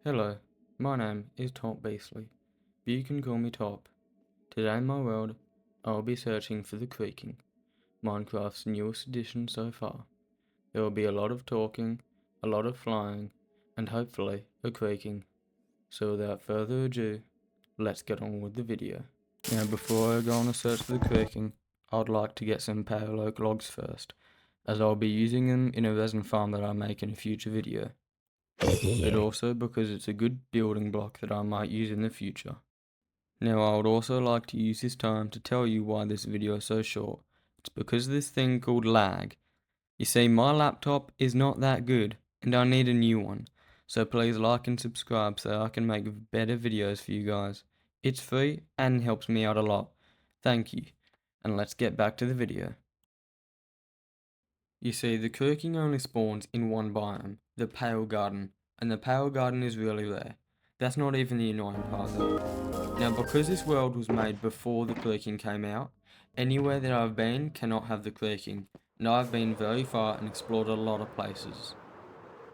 Hello, my name is Top Beasley, but you can call me Top. Today in my world, I'll be searching for the Creaking, Minecraft's newest addition so far. There will be a lot of talking, a lot of flying, and hopefully a creaking. So without further ado, let's get on with the video. Now before I go on a search for the Creaking, I'd like to get some pale oak logs first, as I'll be using them in a resin farm that I make in a future video. But also because it's a good building block that I might use in the future. Now I would also like to use this time to tell you why this video is so short. It's because of this thing called lag. You see, my laptop is not that good and I need a new one. So please like and subscribe so I can make better videos for you guys. It's free and helps me out a lot. Thank you. And let's get back to the video. You see, the Creaking only spawns in one biome, the Pale Garden, and the Pale Garden is really rare. That's not even the annoying part though. Now because this world was made before the Creaking came out, anywhere that I've been cannot have the Creaking, and I've been very far and explored a lot of places.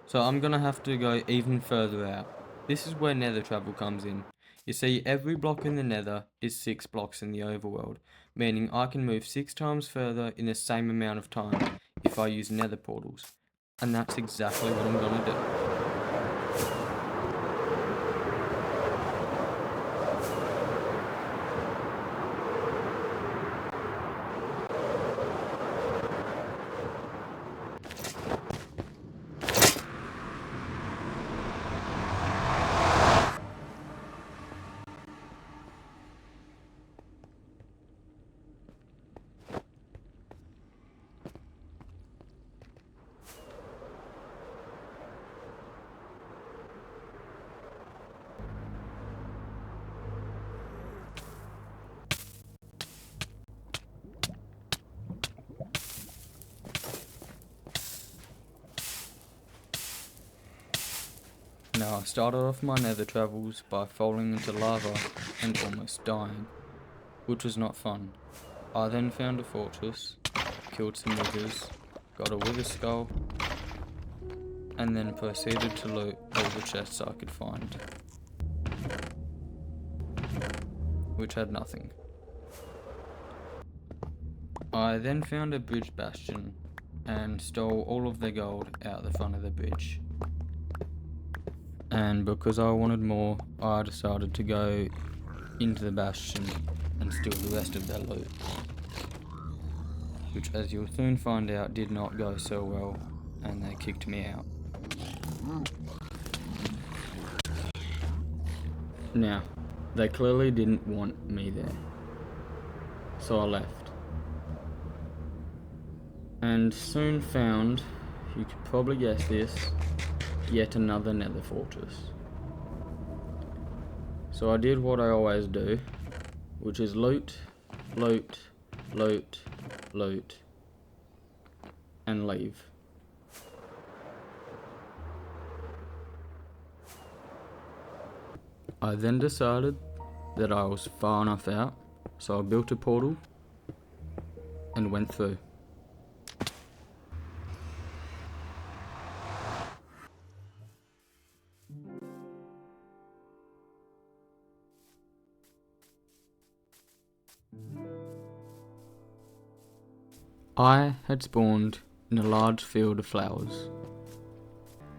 So I'm gonna have to go even further out. This is where nether travel comes in. You see, every block in the nether is 6 blocks in the overworld, meaning I can move 6 times further in the same amount of time if I use nether portals. And that's exactly what I'm gonna do. Now I started off my nether travels by falling into lava and almost dying, which was not fun. I then found a fortress, killed some withers, got a wither skull, and then proceeded to loot all the chests I could find, which had nothing. I then found a bridge bastion and stole all of their gold out the front of the bridge. And because I wanted more, I decided to go into the bastion and steal the rest of their loot, which, as you'll soon find out, did not go so well, and they kicked me out. Now, they clearly didn't want me there, so I left. And soon found, you could probably guess this, yet another nether fortress. So I did what I always do, which is loot, loot, loot, loot, and leave. I then decided that I was far enough out, so I built a portal and went through. I had spawned in a large field of flowers,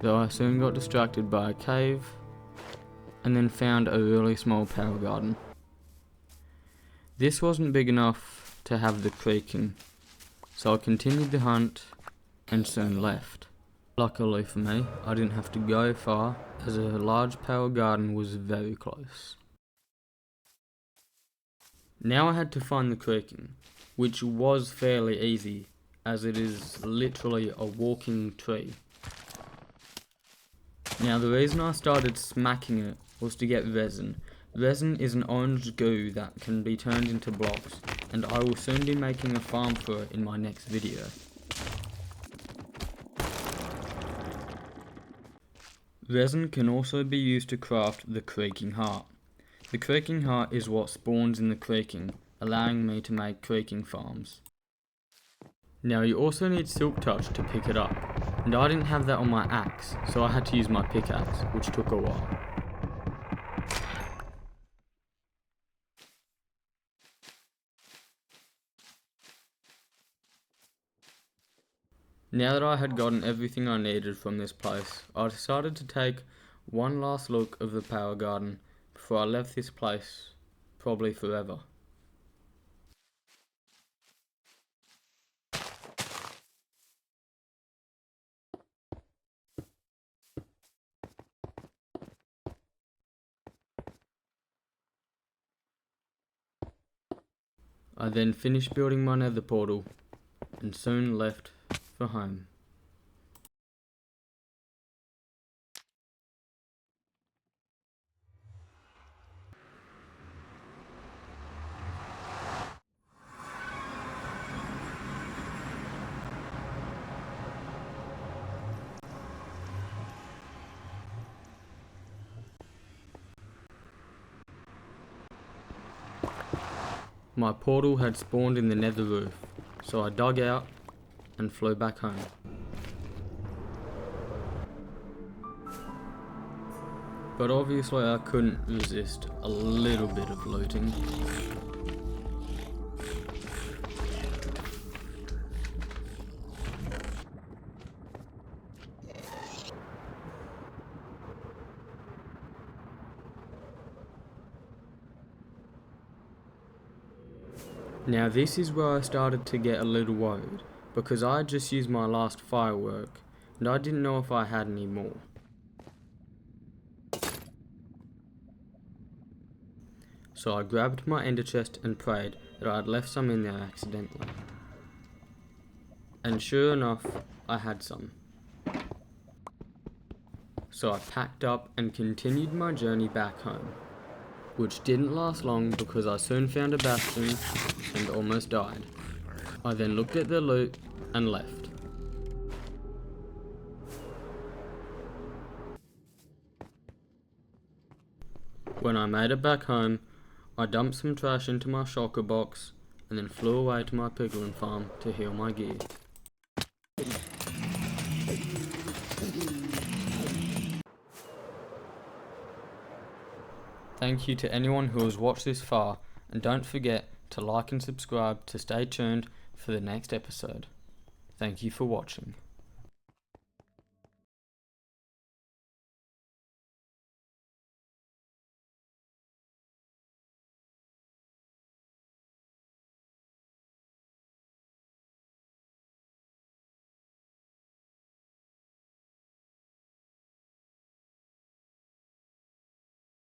though I soon got distracted by a cave and then found a really small power garden. This wasn't big enough to have the creaking, so I continued the hunt and soon left. Luckily for me, I didn't have to go far as a large power garden was very close. Now I had to find the creaking, which was fairly easy as it is literally a walking tree. Now the reason I started smacking it was to get resin. Resin is an orange goo that can be turned into blocks, and I will soon be making a farm for it in my next video. Resin can also be used to craft the Creaking Heart. The Creaking Heart is what spawns in the Creaking, allowing me to make Creaking farms. Now you also need Silk Touch to pick it up. and I didn't have that on my axe, so I had to use my pickaxe, which took a while. Now that I had gotten everything I needed from this place, I decided to take one last look of the power garden before I left this place, probably forever. I then finished building my nether portal and soon left for home. My portal had spawned in the nether roof, so I dug out and flew back home. But obviously I couldn't resist a little bit of looting. Now this is where I started to get a little worried, because I had just used my last firework, and I didn't know if I had any more. So I grabbed my ender chest and prayed that I had left some in there accidentally. And sure enough, I had some. So I packed up and continued my journey back home, which didn't last long because I soon found a bastion and almost died. I then looked at the loot and left. When I made it back home, I dumped some trash into my shulker box and then flew away to my piglin farm to heal my gear. Thank you to anyone who has watched this far, and don't forget to like and subscribe to stay tuned for the next episode. Thank you for watching.